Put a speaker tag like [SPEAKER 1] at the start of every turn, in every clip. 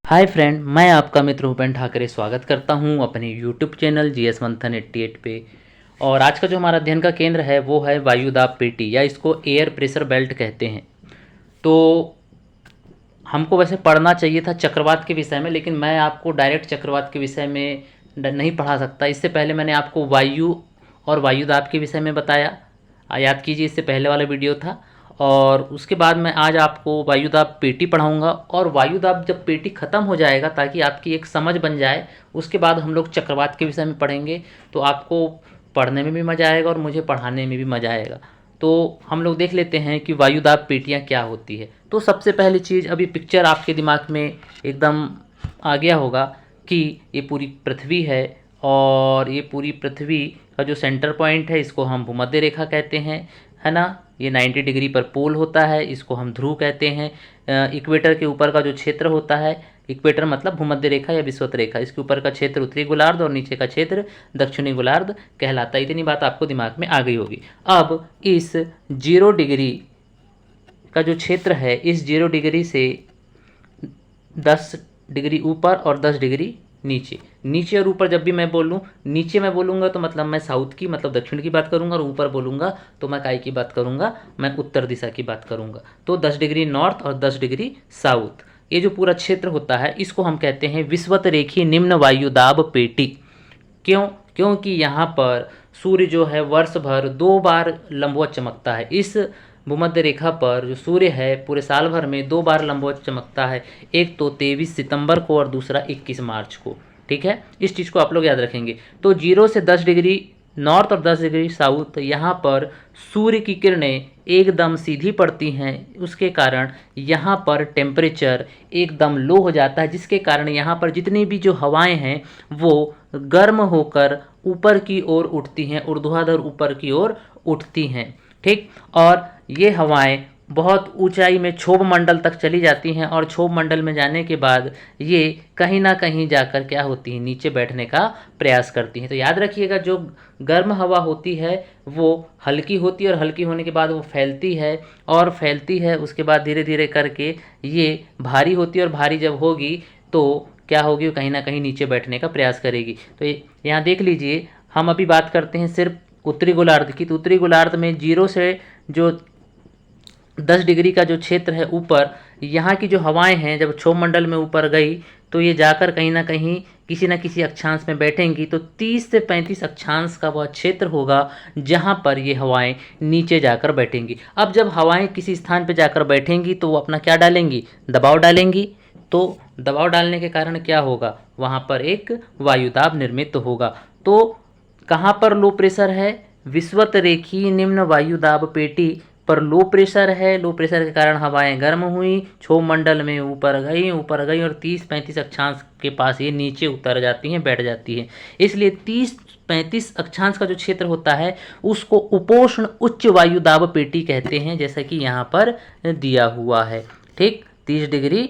[SPEAKER 1] Hi friend, मैं आपका मित्र भूपेन ठाकरे स्वागत करता हूं अपने यूट्यूब चैनल GS मंथन 88 पे। और आज का जो हमारा अध्ययन का केंद्र है वो है वायुदाब पेटी या इसको एयर प्रेशर बेल्ट कहते हैं। तो हमको वैसे पढ़ना चाहिए था चक्रवात के विषय में, लेकिन मैं आपको डायरेक्ट चक्रवात के विषय में नहीं पढ़ा सकता। इससे पहले मैंने आपको वायु और वायुदाब के विषय में बताया, याद कीजिए, इससे पहले वाला वीडियो था। और उसके बाद मैं आज आपको वायुदाब पेटी पढ़ाऊंगा, और वायुदाब जब पेटी ख़त्म हो जाएगा ताकि आपकी एक समझ बन जाए, उसके बाद हम लोग चक्रवात के विषय में पढ़ेंगे। तो आपको पढ़ने में भी मज़ा आएगा और मुझे पढ़ाने में भी मज़ा आएगा। तो हम लोग देख लेते हैं कि वायुदाब पेटियाँ क्या होती है। तो सबसे पहली चीज़, अभी पिक्चर आपके दिमाग में एकदम आ गया होगा कि ये पूरी पृथ्वी है, और ये पूरी पृथ्वी का जो सेंटर पॉइंट है इसको हम भूमध्य रेखा कहते हैं, है ना। ये 90 डिग्री पर पोल होता है, इसको हम ध्रुव कहते हैं। इक्वेटर के ऊपर का जो क्षेत्र होता है, इक्वेटर मतलब भूमध्य रेखा या विषुवत रेखा, इसके ऊपर का क्षेत्र उत्तरी गोलार्ध और नीचे का क्षेत्र दक्षिणी गोलार्ध कहलाता है। इतनी बात आपको दिमाग में आ गई होगी। अब इस 0 डिग्री का जो क्षेत्र है, इस 0 डिग्री से 10 डिग्री ऊपर और 10 डिग्री नीचे, नीचे और ऊपर जब भी मैं बोलूँ, नीचे मैं बोलूँगा तो मतलब मैं साउथ की मतलब दक्षिण की बात करूँगा, और ऊपर बोलूँगा तो मैं काय की बात करूँगा, मैं उत्तर दिशा की बात करूँगा। तो 10 डिग्री नॉर्थ और 10 डिग्री साउथ, ये जो पूरा क्षेत्र होता है इसको हम कहते हैं विषुवत रेखीय निम्न वायुदाब पेटी। क्यों? क्योंकि यहाँ पर सूर्य जो है वर्ष भर 2 बार लंबवत चमकता है। इस भूमध्य रेखा पर जो सूर्य है पूरे साल भर में 2 बार लंबवत चमकता है, एक तो 23 सितंबर को और दूसरा 21 मार्च को। ठीक है, इस चीज़ को आप लोग याद रखेंगे। तो 0 से 10 डिग्री नॉर्थ और 10 डिग्री साउथ, यहाँ पर सूर्य की किरणें एकदम सीधी पड़ती हैं, उसके कारण यहाँ पर टेम्परेचर एकदम लो हो जाता है, जिसके कारण यहाँ पर जितनी भी जो हवाएं हैं वो गर्म होकर ऊपर की ओर उठती हैं, ऊर्ध्वाधर ऊपर की ओर उठती हैं। ठीक, और ये हवाएं बहुत ऊंचाई में क्षोभ मंडल तक चली जाती हैं, और क्षोभ मंडल में जाने के बाद ये कहीं ना कहीं जाकर क्या होती हैं, नीचे बैठने का प्रयास करती हैं। तो याद रखिएगा, जो गर्म हवा होती है वो हल्की होती है, और हल्की होने के बाद वो फैलती है, और फैलती है उसके बाद धीरे धीरे करके ये भारी होती है, और भारी जब होगी तो क्या होगी, वो कहीं ना कहीं नीचे बैठने का प्रयास करेगी। तो यहाँ देख लीजिए, हम अभी बात करते हैं सिर्फ उत्तरी गोलार्ध की। तो उत्तरी गोलार्ध में 0 से जो 10 डिग्री का जो क्षेत्र है ऊपर, यहाँ की जो हवाएं हैं जब क्षोभ मंडल में ऊपर गई तो ये जाकर कहीं ना कहीं किसी न किसी अक्षांश में बैठेंगी। तो 30 से 35 अक्षांश का वह क्षेत्र होगा जहाँ पर ये हवाएं नीचे जाकर बैठेंगी। अब जब हवाएं किसी स्थान पर जाकर बैठेंगी तो वो अपना क्या डालेंगी, दबाव डालेंगी। तो दबाव डालने के कारण क्या होगा, वहाँ पर एक वायुदाब निर्मित होगा। तो कहाँ पर लो प्रेशर है, विषुवत रेखीय निम्न वायुदाब पेटी पर लो प्रेशर है। लो प्रेशर के कारण हवाएं गर्म हुई, क्षोभ मंडल में ऊपर गई और 30-35 अक्षांश के पास ये नीचे उतर जाती हैं, बैठ जाती हैं। इसलिए 30-35 अक्षांश का जो क्षेत्र होता है उसको उपोष्ण उच्च वायुदाब पेटी कहते हैं, जैसा कि यहाँ पर दिया हुआ है। ठीक, 30 डिग्री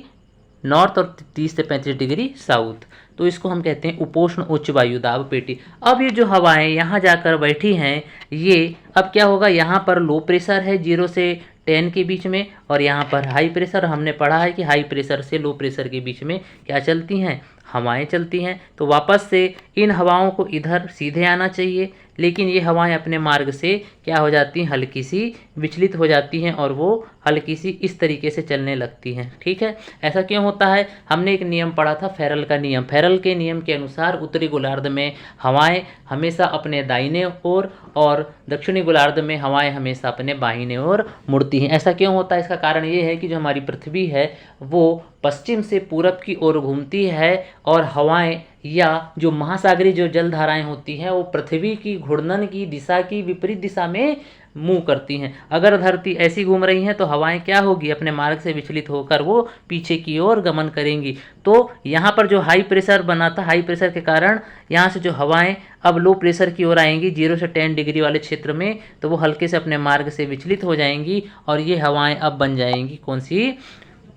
[SPEAKER 1] नॉर्थ और 30 से 35 डिग्री साउथ, तो इसको हम कहते हैं उपोष्ण उच्च वायुदाब पेटी। अब ये जो हवाएं यहाँ जाकर बैठी हैं, ये अब क्या होगा, यहाँ पर लो प्रेशर है 0 से 10 के बीच में, और यहाँ पर हाई प्रेशर। हमने पढ़ा है कि हाई प्रेशर से लो प्रेशर के बीच में क्या चलती हैं, हवाएं चलती हैं। तो वापस से इन हवाओं को इधर सीधे आना चाहिए, लेकिन ये हवाएं अपने मार्ग से क्या हो जाती हैं, हल्की सी विचलित हो जाती हैं, और वो हल्की सी इस तरीके से चलने लगती हैं। ठीक है, ऐसा क्यों होता है, हमने एक नियम पढ़ा था, फेरल का नियम। फेरल के नियम के अनुसार उत्तरी गोलार्ध में हवाएं हमेशा अपने दाहिने ओर और दक्षिणी गोलार्ध में हवाएं हमेशा अपने बाहिने ओर मुड़ती हैं। ऐसा क्यों होता है, इसका कारण ये है कि जो हमारी पृथ्वी है वो पश्चिम से पूरब की ओर घूमती है, और हवाएं या जो महासागरीय जो जलधाराएं होती हैं वो पृथ्वी की घूर्णन की दिशा की विपरीत दिशा में मूव करती हैं। अगर धरती ऐसी घूम रही है तो हवाएं क्या होगी, अपने मार्ग से विचलित होकर वो पीछे की ओर गमन करेंगी। तो यहाँ पर जो हाई प्रेशर बना था, हाई प्रेशर के कारण यहाँ से जो हवाएं अब लो प्रेशर की ओर आएंगी 0 से 10 डिग्री वाले क्षेत्र में, तो वो हल्के से अपने मार्ग से विचलित हो जाएंगी, और ये हवाएं अब बन जाएंगी कौन सी,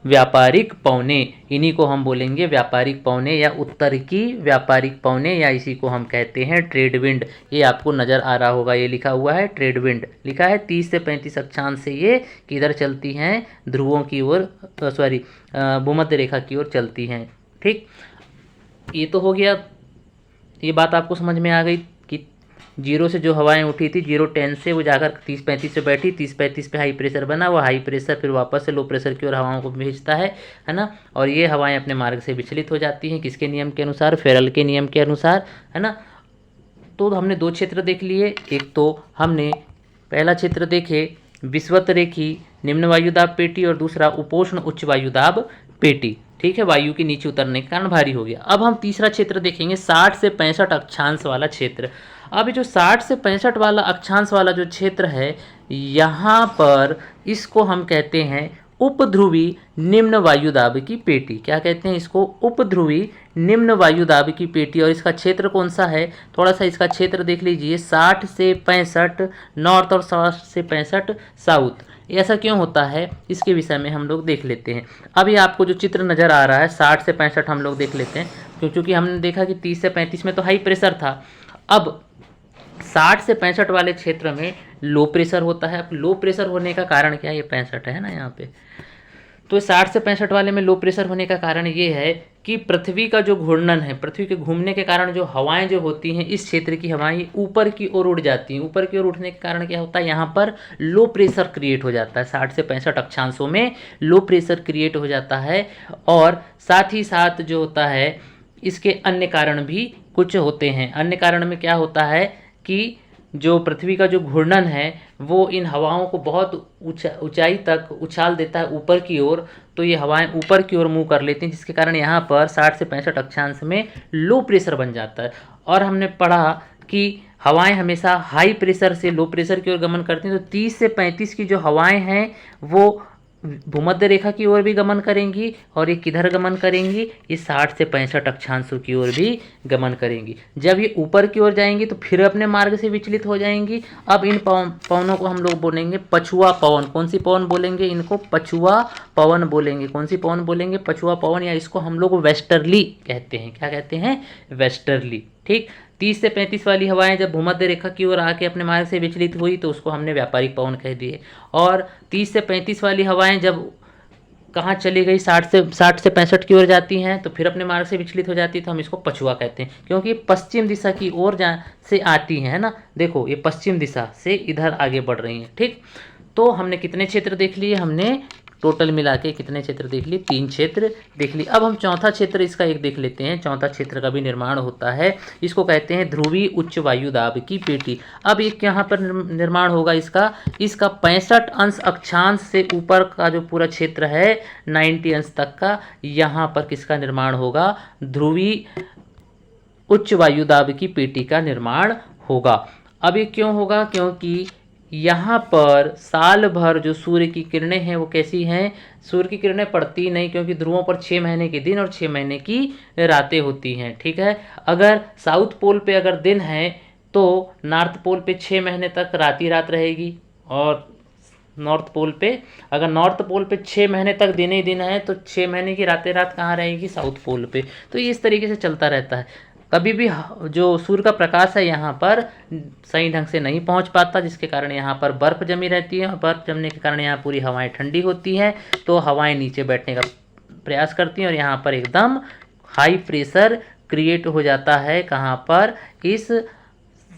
[SPEAKER 1] व्यापारिक पवने। इन्हीं को हम बोलेंगे व्यापारिक पवने, या उत्तर की व्यापारिक पवने, या इसी को हम कहते हैं ट्रेड विंड। ये आपको नज़र आ रहा होगा, ये लिखा हुआ है ट्रेड विंड, लिखा है 30 से 35 अक्षांश से ये किधर चलती हैं, ध्रुवों की ओर, भूमध्य रेखा की ओर चलती हैं। ठीक, ये तो हो गया, ये बात आपको समझ में आ गई कि 0 से जो हवाएं उठी थी 0-10 से वो जाकर 30-35 पे बैठी, 30-35 पे हाई प्रेशर बना, वो हाई प्रेशर फिर वापस से लो प्रेशर की ओर हवाओं को भेजता है ना। और ये हवाएं अपने मार्ग से विचलित हो जाती हैं, किसके नियम के अनुसार? फेरल के नियम के अनुसार, है ना। तो हमने 2 क्षेत्र देख लिए। एक तो हमने पहला क्षेत्र देखे विषुवत रेखी निम्न वायुदाब पेटी, और दूसरा उपोष्ण उच्च वायुदाब पेटी। ठीक है, वायु के नीचे उतरने के कारण भारी हो गया। अब हम तीसरा क्षेत्र देखेंगे 60 से 65 अक्षांश वाला क्षेत्र। अब जो 60 से 65 वाला अक्षांश वाला जो क्षेत्र है, यहाँ पर इसको हम कहते हैं उपध्रुवी निम्न वायुदाब की पेटी। क्या कहते हैं इसको? उपध्रुवी निम्न वायुदाब की पेटी। और इसका क्षेत्र कौन सा है? थोड़ा सा इसका क्षेत्र देख लीजिए, 60 से 65 नॉर्थ और 60 से 65 साउथ। ऐसा क्यों होता है, इसके विषय में हम लोग देख लेते हैं। अभी आपको जो चित्र नज़र आ रहा है 60 से 65 हम लोग देख लेते हैं, क्योंकि हमने देखा कि 30 से 35 में तो हाई प्रेशर था। अब 60 से 65 वाले क्षेत्र में लो प्रेशर होता है। अब लो प्रेशर होने का कारण क्या है? ये 65 है ना यहाँ पे, तो 60 से 65 वाले में लो प्रेशर होने का कारण ये है कि पृथ्वी का जो घूर्णन है, पृथ्वी के घूमने के कारण जो हवाएं जो होती हैं, इस क्षेत्र की हवाएं ऊपर की ओर उड़ जाती हैं। ऊपर की ओर उठने के कारण क्या होता है? यहाँ पर लो प्रेशर क्रिएट हो जाता है। 60 से 65 अक्षांशों में लो प्रेशर क्रिएट हो जाता है। और साथ ही साथ जो होता है, इसके अन्य कारण भी कुछ होते हैं। अन्य कारण में क्या होता है कि जो पृथ्वी का जो घूर्णन है वो इन हवाओं को बहुत ऊंचाई तक उछाल देता है ऊपर की ओर, तो ये हवाएं ऊपर की ओर मूव कर लेती हैं, जिसके कारण यहाँ पर 60 से 65 अक्षांश में लो प्रेशर बन जाता है। और हमने पढ़ा कि हवाएं हमेशा हाई प्रेशर से लो प्रेशर की ओर गमन करती हैं। तो 30 से 35 की जो हवाएं हैं वो भूमध्य रेखा की ओर भी गमन करेंगी, और ये किधर गमन करेंगी? ये 60 से 65 अक्षांशों की ओर भी गमन करेंगी। जब ये ऊपर की ओर जाएंगी तो फिर अपने मार्ग से विचलित हो जाएंगी। अब इन पवनों को हम लोग बोलेंगे पछुआ पवन। कौन सी पवन बोलेंगे? इनको पछुआ पवन बोलेंगे। कौन सी पवन बोलेंगे? पछुआ पवन, या इसको हम लोग वेस्टर्ली कहते हैं। क्या कहते हैं? वेस्टर्ली। ठीक, 30 से 35 वाली हवाएं जब भूमध्य रेखा की ओर आके अपने मार्ग से विचलित हुई तो उसको हमने व्यापारिक पवन कह दिए। और 30 से 35 वाली हवाएं जब कहाँ चली गई, 60 से 65 की ओर जाती हैं तो फिर अपने मार्ग से विचलित हो जाती है, तो हम इसको पछुआ कहते हैं, क्योंकि पश्चिम दिशा की ओर से आती हैं, है ना। देखो ये पश्चिम दिशा से इधर आगे बढ़ रही हैं। ठीक, तो हमने कितने क्षेत्र देख लिए? हमने टोटल मिला के कितने क्षेत्र देख लिए? 3 क्षेत्र देख लिए। अब हम चौथा क्षेत्र इसका एक देख लेते हैं। चौथा क्षेत्र का भी निर्माण होता है, इसको कहते हैं ध्रुवी उच्च वायुदाब की पेटी। अब एक यहाँ पर निर्माण होगा इसका 65 अंश अक्षांश से ऊपर का जो पूरा क्षेत्र है 90 अंश तक का, यहाँ पर किसका निर्माण होगा? ध्रुवी उच्च वायुदाब की पेटी का निर्माण होगा। अब ये क्यों होगा? क्योंकि यहाँ पर साल भर जो सूर्य की किरणें हैं वो कैसी हैं? सूर्य की किरणें पड़ती नहीं, क्योंकि ध्रुवों पर 6 महीने के दिन और 6 महीने की रातें होती हैं। ठीक है, अगर साउथ पोल पे अगर दिन है तो नॉर्थ पोल पे 6 महीने तक रात ही रात रहेगी, और नॉर्थ पोल पे अगर नॉर्थ पोल पे 6 महीने तक दिन ही दिन है तो 6 महीने की रातें रात कहाँ रहेगी? साउथ पोल पे। तो ये इस तरीके से चलता रहता है। कभी भी जो सूर्य का प्रकाश है यहाँ पर सही ढंग से नहीं पहुँच पाता, जिसके कारण यहाँ पर बर्फ़ जमी रहती है, और बर्फ़ जमने के कारण यहाँ पूरी हवाएं ठंडी होती हैं, तो हवाएं नीचे बैठने का प्रयास करती हैं, और यहाँ पर एकदम हाई प्रेशर क्रिएट हो जाता है। कहाँ पर? इस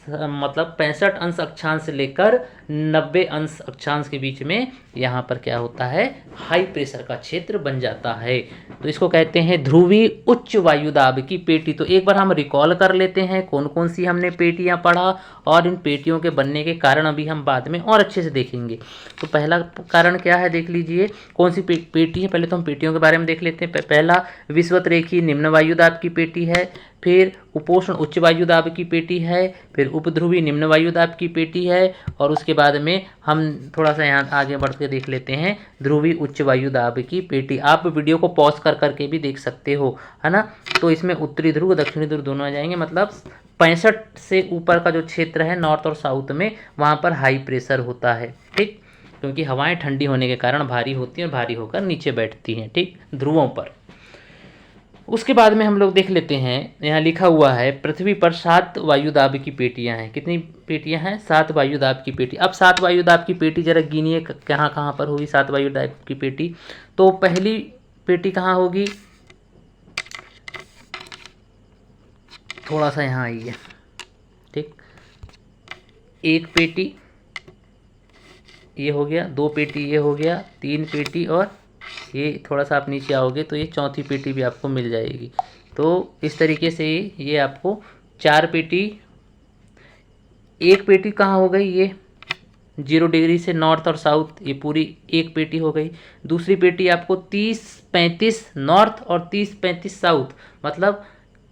[SPEAKER 1] मतलब 65 अंश अक्षांश से लेकर 90 अंश अक्षांश के बीच में यहाँ पर क्या होता है? हाई प्रेशर का क्षेत्र बन जाता है। तो इसको कहते हैं ध्रुवी उच्च वायुदाब की पेटी। तो एक बार हम रिकॉल कर लेते हैं कौन कौन सी हमने पेटियाँ पढ़ा, और इन पेटियों के बनने के कारण अभी हम बाद में और अच्छे से देखेंगे। तो पहला कारण क्या है देख लीजिए, कौन सी पेटी है। पहले तो हम पेटियों के बारे में देख लेते हैं। पहला विषुवत रेखी निम्न वायुदाब की पेटी है, फिर उपोष्ण उच्च वायुदाब की पेटी है, फिर उपध्रुवी निम्न वायुदाब की पेटी है, और उसके बाद में हम थोड़ा सा यहाँ आगे बढ़ के देख लेते हैं ध्रुवी उच्च वायुदाब की पेटी। आप वीडियो को पॉज कर करके भी देख सकते हो, है ना। तो इसमें उत्तरी ध्रुव दक्षिणी ध्रुव दोनों आ जाएंगे, मतलब 65 से ऊपर का जो क्षेत्र है नॉर्थ और साउथ में, वहाँ पर हाई प्रेशर होता है। ठीक, क्योंकि हवाएं ठंडी होने के कारण भारी होती हैं और भारी होकर नीचे बैठती हैं, ठीक, ध्रुवों पर। उसके बाद में हम लोग देख लेते हैं, यहाँ लिखा हुआ है पृथ्वी पर 7 वायुदाब की पेटियां हैं। कितनी पेटियां हैं? 7 वायुदाब की पेटी। अब 7 वायुदाब की पेटी जरा गिनिए कहाँ कहाँ पर होगी 7 वायुदाब की पेटी। तो पहली पेटी कहाँ होगी? थोड़ा सा यहाँ आइए, ठीक। एक पेटी ये हो गया, दो पेटी ये हो गया, तीन पेटी, और ये थोड़ा सा आप नीचे आओगे तो ये चौथी पेटी भी आपको मिल जाएगी। तो इस तरीके से ये आपको चार पेटी, एक पेटी कहाँ हो गई, ये 0 डिग्री से नॉर्थ और साउथ, ये पूरी एक पेटी हो गई। दूसरी पेटी आपको 30-35 नॉर्थ और 30-35 साउथ, मतलब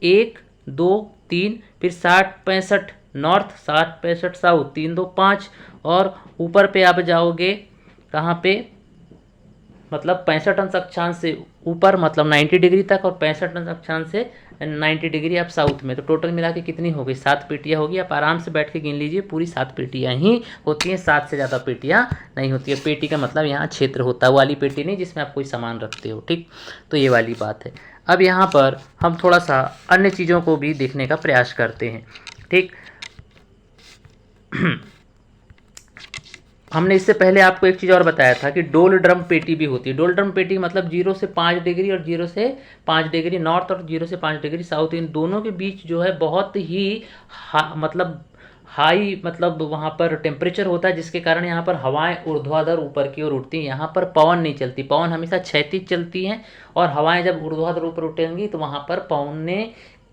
[SPEAKER 1] 1 2 3, फिर 60-65 नॉर्थ, 60-65 साउथ, 3 2 5, और ऊपर पे आप जाओगे कहाँ पे, मतलब 65 अंश अक्षांश से ऊपर, मतलब 90 डिग्री तक, और 65 अंश अक्षांश से 90 डिग्री आप साउथ में। तो टोटल मिला के कितनी हो गई, 7 पेटियाँ होगी। आप आराम से बैठ के गिन लीजिए, पूरी 7 पेटियाँ ही होती हैं, 7 से ज़्यादा पेटियाँ नहीं होती है। पेटी का मतलब यहाँ क्षेत्र होता है, वाली पेटी नहीं जिसमें आप कोई सामान रखते हो, ठीक। तो ये वाली बात है। अब यहाँ पर हम थोड़ा सा अन्य चीज़ों को भी देखने का प्रयास करते हैं, ठीक। हमने इससे पहले आपको एक चीज़ और बताया था कि डोल ड्रम पेटी भी होती है। डोल ड्रम पेटी मतलब 0 से 5 डिग्री और 0 से 5 डिग्री नॉर्थ और 0 से 5 डिग्री साउथ, इन दोनों के बीच जो है बहुत ही मतलब हाई, मतलब वहाँ पर टेम्परेचर होता है, जिसके कारण यहाँ पर हवाएं ऊर्ध्वाधर ऊपर की ओर उठती हैं। यहाँ पर पवन नहीं चलती, पवन हमेशा क्षैतिज चलती हैं, और हवाएं जब ऊर्ध्वाधर ऊपर उठेंगी तो वहाँ पर पवने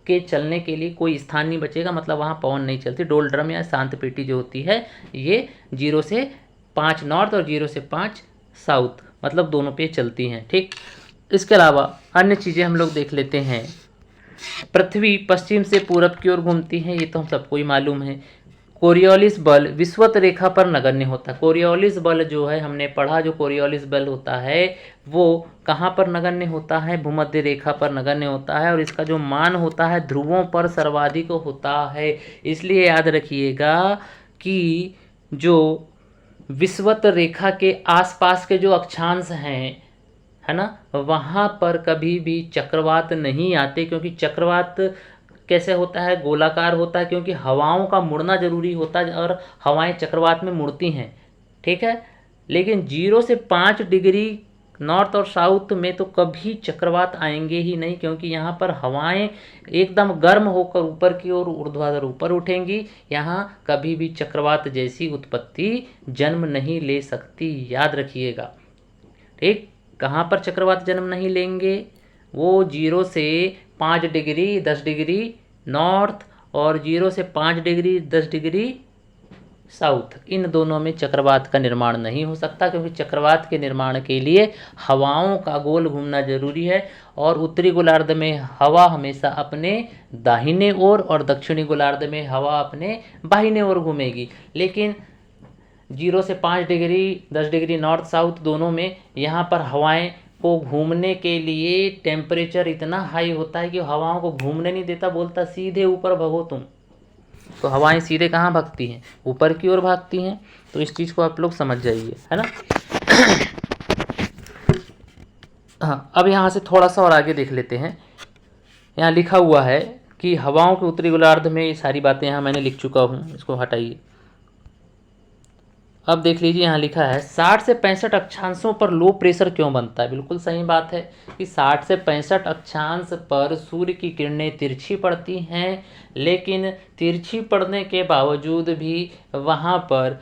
[SPEAKER 1] के चलने के लिए कोई स्थान नहीं बचेगा, मतलब वहाँ पवन नहीं चलती। डोल ड्रम या शांत पेटी जो होती है, ये 0 से 5 नॉर्थ और 0 से 5 साउथ, मतलब दोनों पे चलती हैं, ठीक। इसके अलावा अन्य चीज़ें हम लोग देख लेते हैं। पृथ्वी पश्चिम से पूरब की ओर घूमती है, ये तो हम सबको ही मालूम है। कोरियोलिस बल विषुवत रेखा पर नगण्य होता है। कोरियोलिस बल जो है, हमने पढ़ा, जो कोरियोलिस बल होता है वो कहाँ पर नगण्य होता है, भूमध्य रेखा पर नगण्य होता है, और इसका जो मान होता है ध्रुवों पर सर्वाधिक होता है। इसलिए याद रखिएगा कि जो विषुवत रेखा के आसपास के जो अक्षांश हैं, है ना, वहाँ पर कभी भी चक्रवात नहीं आते, क्योंकि चक्रवात कैसे होता है, गोलाकार होता है, क्योंकि हवाओं का मुड़ना जरूरी होता है, और हवाएं चक्रवात में मुड़ती हैं, ठीक है। लेकिन 0 से 5 डिग्री नॉर्थ और साउथ में तो कभी चक्रवात आएंगे ही नहीं, क्योंकि यहाँ पर हवाएं एकदम गर्म होकर ऊपर की ओर ऊर्ध्वाधर ऊपर उठेंगी। यहाँ कभी भी चक्रवात जैसी उत्पत्ति जन्म नहीं ले सकती, याद रखिएगा, ठीक। कहाँ पर चक्रवात जन्म नहीं लेंगे, वो 0 से 5 डिग्री 10 डिग्री नॉर्थ और 0 से 5 डिग्री 10 डिग्री साउथ, इन दोनों में चक्रवात का निर्माण नहीं हो सकता, क्योंकि चक्रवात के निर्माण के लिए हवाओं का गोल घूमना जरूरी है, और उत्तरी गोलार्ध में हवा हमेशा अपने दाहिने ओर और दक्षिणी गोलार्ध में हवा अपने बाहिने ओर घूमेगी। लेकिन 0 से 5 डिग्री 10 डिग्री नॉर्थ साउथ दोनों में यहाँ पर हवाएं को घूमने के लिए टेम्परेचर इतना हाई होता है कि हवाओं को घूमने नहीं देता, बोलता सीधे ऊपर भगो तुम। तो हवाएं सीधे कहाँ भागती हैं, ऊपर की ओर भागती हैं। तो इस चीज़ को आप लोग समझ जाइए, है ना। हाँ, अब यहाँ से थोड़ा सा और आगे देख लेते हैं। यहाँ लिखा हुआ है कि हवाओं के उत्तरी गोलार्ध में, ये सारी बातें यहाँ मैंने लिख चुका हूँ, इसको हटाइए। अब देख लीजिए, यहाँ लिखा है 60 से 65 अक्षांशों पर लो प्रेशर क्यों बनता है। बिल्कुल सही बात है कि 60 से 65 अक्षांश पर सूर्य की किरणें तिरछी पड़ती हैं, लेकिन तिरछी पड़ने के बावजूद भी वहाँ पर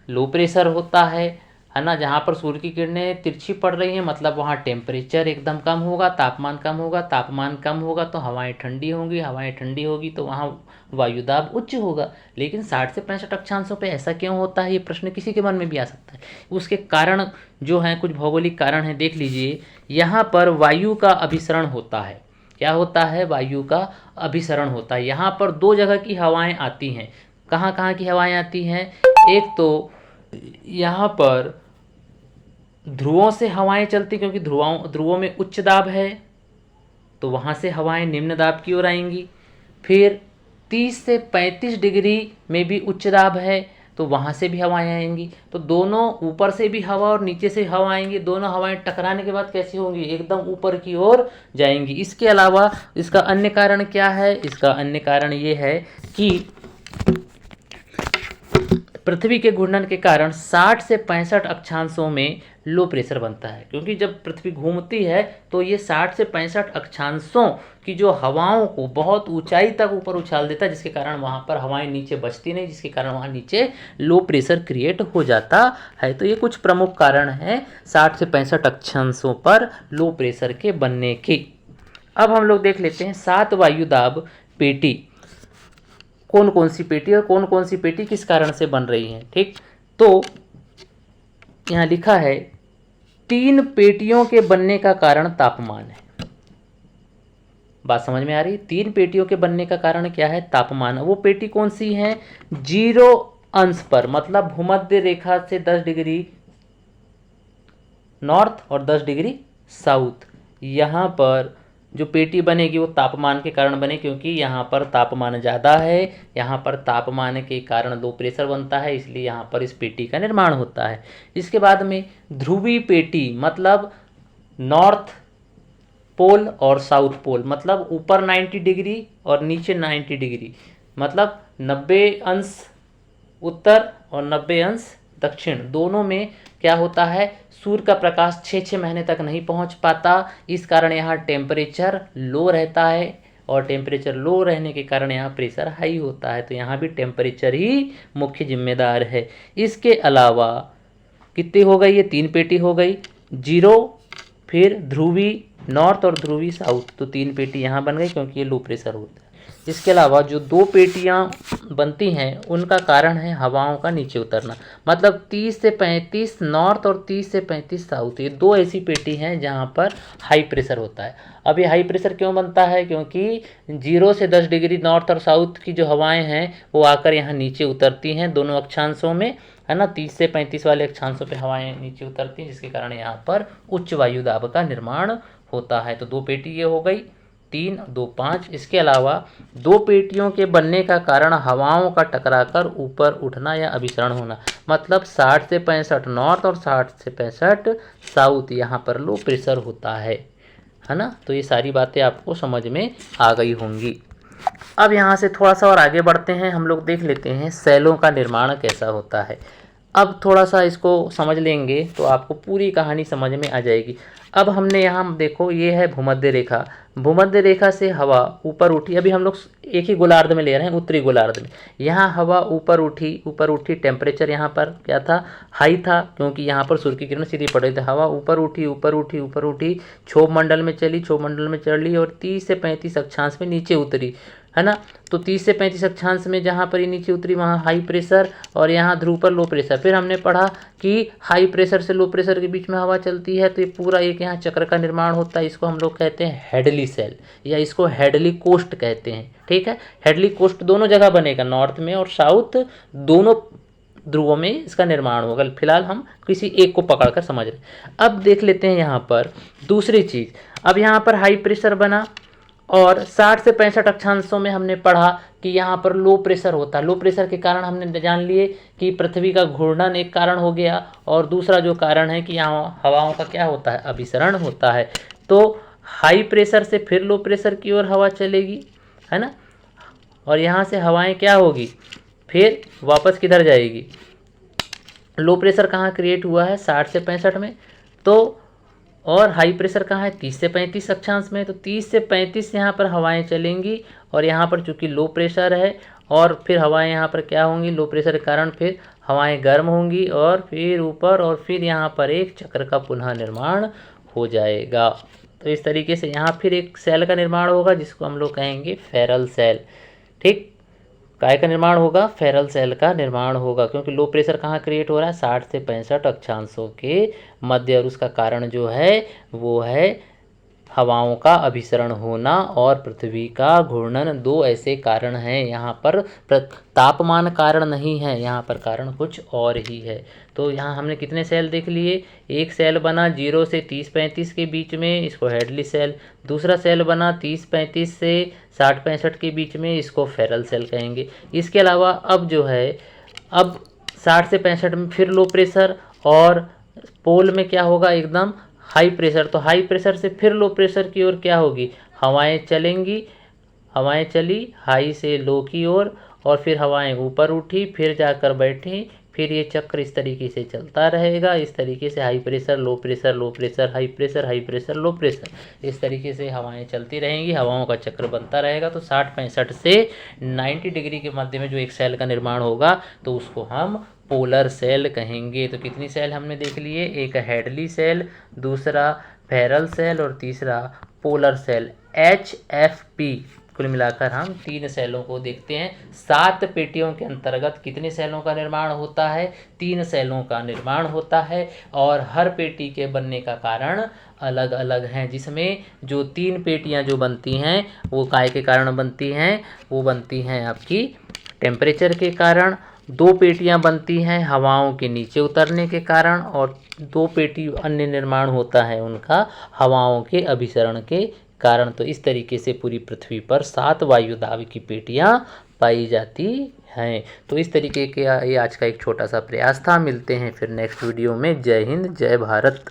[SPEAKER 1] लो प्रेशर होता है ना। जहाँ पर सूर्य की किरणें तिरछी पड़ रही हैं, मतलब वहाँ टेम्परेचर एकदम कम होगा, तापमान कम होगा, तापमान कम होगा तो हवाएं ठंडी होंगी, हवाएं ठंडी होगी तो वहाँ वायुदाब उच्च होगा। लेकिन 60 से 65 अक्षांशों पे ऐसा क्यों होता है, ये प्रश्न किसी के मन में भी आ सकता है। उसके कारण जो हैं, कुछ भौगोलिक कारण हैं, देख लीजिए। यहाँ पर वायु का अभिसरण होता है। क्या होता है, वायु का अभिसरण होता है। यहाँ पर 2 जगह की हवाएं आती हैं। कहाँ कहाँ की हवाएं आती हैं, एक तो यहाँ पर ध्रुवों से हवाएं चलती, क्योंकि ध्रुवों में उच्च दाब है, तो वहाँ से हवाएं निम्न दाब की ओर आएंगी। फिर 30 से 35 डिग्री में भी उच्च दाब है, तो वहाँ से भी हवाएं आएंगी। तो दोनों, ऊपर से भी हवा और नीचे से हवा आएंगी, दोनों हवाएं टकराने के बाद कैसी होंगी, एकदम ऊपर की ओर जाएंगी। इसके अलावा इसका अन्य कारण क्या है, इसका अन्य कारण ये है कि पृथ्वी के घूर्णन के कारण 60 से 65 अक्षांशों में लो प्रेशर बनता है, क्योंकि जब पृथ्वी घूमती है तो ये 60 से 65 अक्षांशों की जो हवाओं को बहुत ऊंचाई तक ऊपर उछाल देता है, जिसके कारण वहाँ पर हवाएं नीचे बचती नहीं, जिसके कारण वहाँ नीचे लो प्रेशर क्रिएट हो जाता है। तो ये कुछ प्रमुख कारण हैं 60 से 65 अक्षांशों पर लो प्रेशर के बनने के। अब हम लोग देख लेते हैं 7 वायुदाब पेटी कौन कौन सी पेटी और कौन कौन सी पेटी किस कारण से बन रही हैं। ठीक, तो यहाँ लिखा है 3 पेटियों के बनने का कारण तापमान है। बात समझ में आ रही? 3 पेटियों के बनने का कारण क्या है? तापमान। वो पेटी कौन सी है? 0 अंश पर, मतलब भूमध्य रेखा से 10 डिग्री नॉर्थ और 10 डिग्री साउथ, यहाँ पर जो पेटी बनेगी वो तापमान के कारण बने, क्योंकि यहाँ पर तापमान ज़्यादा है, यहाँ पर तापमान के कारण लो प्रेशर बनता है, इसलिए यहाँ पर इस पेटी का निर्माण होता है। इसके बाद में ध्रुवीय पेटी, मतलब नॉर्थ पोल और साउथ पोल, मतलब ऊपर 90 डिग्री और नीचे 90 डिग्री, मतलब 90 अंश उत्तर और 90 अंश दक्षिण, दोनों में क्या होता है, सूर्य का प्रकाश 6 महीने तक नहीं पहुंच पाता, इस कारण यहाँ टेम्परेचर लो रहता है, और टेम्परेचर लो रहने के कारण यहाँ प्रेशर हाई होता है। तो यहाँ भी टेम्परेचर ही मुख्य जिम्मेदार है। इसके अलावा कितनी हो गई? ये 3 पेटी हो गई, 0, फिर ध्रुवी नॉर्थ और ध्रुवी साउथ, तो 3 पेटी यहाँ बन गई, क्योंकि ये लो प्रेशर होता है। इसके अलावा जो 2 पेटियाँ बनती हैं उनका कारण है हवाओं का नीचे उतरना, मतलब 30 से 35 नॉर्थ और 30 से 35 साउथ, ये 2 ऐसी पेटी हैं जहाँ पर हाई प्रेशर होता है। अब ये हाई प्रेशर क्यों बनता है? क्योंकि 0 से 10 डिग्री नॉर्थ और साउथ की जो हवाएं हैं वो आकर यहाँ नीचे उतरती हैं दोनों अक्षांशों में, है ना। 30 से 35 वाले अक्षांशों पे हवाएं नीचे उतरती हैं, जिसके कारण यहाँ पर उच्च वायु दाब का निर्माण होता है। तो 2 पेटी ये हो गई, 3, 2, 5। इसके अलावा 2 पेटियों के बनने का कारण हवाओं का टकराकर ऊपर उठना या अभिसरण होना, मतलब 60 से 65 नॉर्थ और 60 से 65 साउथ, यहाँ पर लो प्रेशर होता है ना। तो ये सारी बातें आपको समझ में आ गई होंगी। अब यहाँ से थोड़ा सा और आगे बढ़ते हैं, हम लोग देख लेते हैं सेलों का निर्माण कैसा होता है। अब थोड़ा सा इसको समझ लेंगे तो आपको पूरी कहानी समझ में आ जाएगी। अब हमने यहाँ देखो, ये है भूमध्य रेखा, भूमध्य रेखा से हवा ऊपर उठी, अभी हम लोग एक ही गोलार्ध में ले रहे हैं, उत्तरी गोलार्ध में। यहाँ हवा ऊपर उठी, टेम्परेचर यहाँ पर क्या था, हाई था, क्योंकि यहाँ पर सूर्य की किरण सीधी पड़ रही थी। हवा ऊपर उठी, क्षोभ मंडल में चली और 30 से 35 अक्षांश में नीचे उतरी, है ना। तो 30 से 35 अक्षांश में जहाँ पर ये नीचे उतरी वहाँ हाई प्रेशर, और यहाँ ध्रुव पर लो प्रेशर। फिर हमने पढ़ा कि हाई प्रेशर से लो प्रेशर के बीच में हवा चलती है, तो ये पूरा एक यहाँ चक्र का निर्माण होता है। इसको हम लोग कहते हैं हेडली सेल, या इसको हेडली कोस्ट कहते हैं। ठीक है, हेडली कोस्ट दोनों जगह बनेगा, नॉर्थ में और साउथ दोनों ध्रुवों में इसका निर्माण होगा। फिलहाल हम किसी एक को पकड़कर समझ रहे हैं। अब देख लेते हैं यहाँ पर दूसरी चीज़। अब यहाँ पर हाई प्रेशर बना, और 60 से 65 अक्षांशों में हमने पढ़ा कि यहाँ पर लो प्रेशर होता है। लो प्रेशर के कारण हमने जान लिए कि पृथ्वी का घूर्णन एक कारण हो गया, और दूसरा जो कारण है कि यहाँ हवाओं का क्या होता है, अभिसरण होता है। तो हाई प्रेशर से फिर लो प्रेशर की ओर हवा चलेगी, है ना, और यहाँ से हवाएं क्या होगी, फिर वापस किधर जाएगी, लो प्रेशर कहाँ क्रिएट हुआ है, 60 से 65 में, तो और हाई प्रेशर कहाँ है, 30 से 35 अक्षांश में। तो 30 से 35 यहाँ पर हवाएं चलेंगी, और यहाँ पर चूंकि लो प्रेशर है, और फिर हवाएं यहाँ पर क्या होंगी, लो प्रेशर के कारण फिर हवाएं गर्म होंगी, और फिर ऊपर, और फिर यहाँ पर एक चक्र का पुनः निर्माण हो जाएगा। तो इस तरीके से यहाँ फिर एक सेल का निर्माण होगा, जिसको हम लोग कहेंगे फेरल सेल। ठीक, काय का निर्माण होगा, फेरल सेल का निर्माण होगा, क्योंकि लो प्रेशर कहाँ क्रिएट हो रहा है, 60 से 65 अक्षांशों के मध्य, और उसका कारण जो है वो है हवाओं का अभिसरण होना और पृथ्वी का घूर्णन। 2 ऐसे कारण हैं यहाँ पर, तापमान कारण नहीं है, यहाँ पर कारण कुछ और ही है। तो यहाँ हमने कितने सेल देख लिए, एक सेल बना 0 से 30-35 के बीच में, इसको हेडली सेल। दूसरा सेल बना 30-35 से 60-65 के बीच में, इसको फेरल सेल कहेंगे। इसके अलावा अब जो है, अब 60 से 65 में फिर लो प्रेशर, और पोल में क्या होगा, एकदम हाई प्रेशर। तो हाई प्रेशर से फिर लो प्रेशर की ओर क्या होगी, हवाएं चलेंगी, हवाएं चली हाई से लो की ओर, और फिर हवाएं ऊपर उठी, फिर जाकर बैठी फिर ये चक्र इस तरीके से चलता रहेगा। इस तरीके से high pressure, low pressure, low pressure, high pressure, high pressure, low pressure, इस तरीके से हवाएं चलती रहेंगी, हवाओं का चक्र बनता रहेगा। तो 60-65 से 90 डिग्री के मध्य में जो एक सेल का निर्माण होगा तो उसको हम पोलर सेल कहेंगे। तो कितनी सेल हमने देख लिए, एक हैडली सेल, दूसरा फेरल सेल और तीसरा पोलर सेल HFP। कुल मिलाकर हम 3 सेलों को देखते हैं। 7 पेटियों के अंतर्गत कितने सेलों का निर्माण होता है, 3 सेलों का निर्माण होता है। और हर पेटी के बनने का कारण अलग अलग हैं, जिसमें जो 3 पेटियां जो बनती हैं वो काय के कारण बनती हैं, वो बनती हैं आपकी टेम्परेचर के कारण। 2 पेटियां बनती हैं हवाओं के नीचे उतरने के कारण, और 2 पेटी अन्य निर्माण होता है उनका हवाओं के अभिसरण के कारण। तो इस तरीके से पूरी पृथ्वी पर 7 वायुदाब की पेटियां पाई जाती हैं। तो इस तरीके के ये आज का एक छोटा सा प्रयास था। मिलते हैं फिर नेक्स्ट वीडियो में। जय हिंद, जय भारत।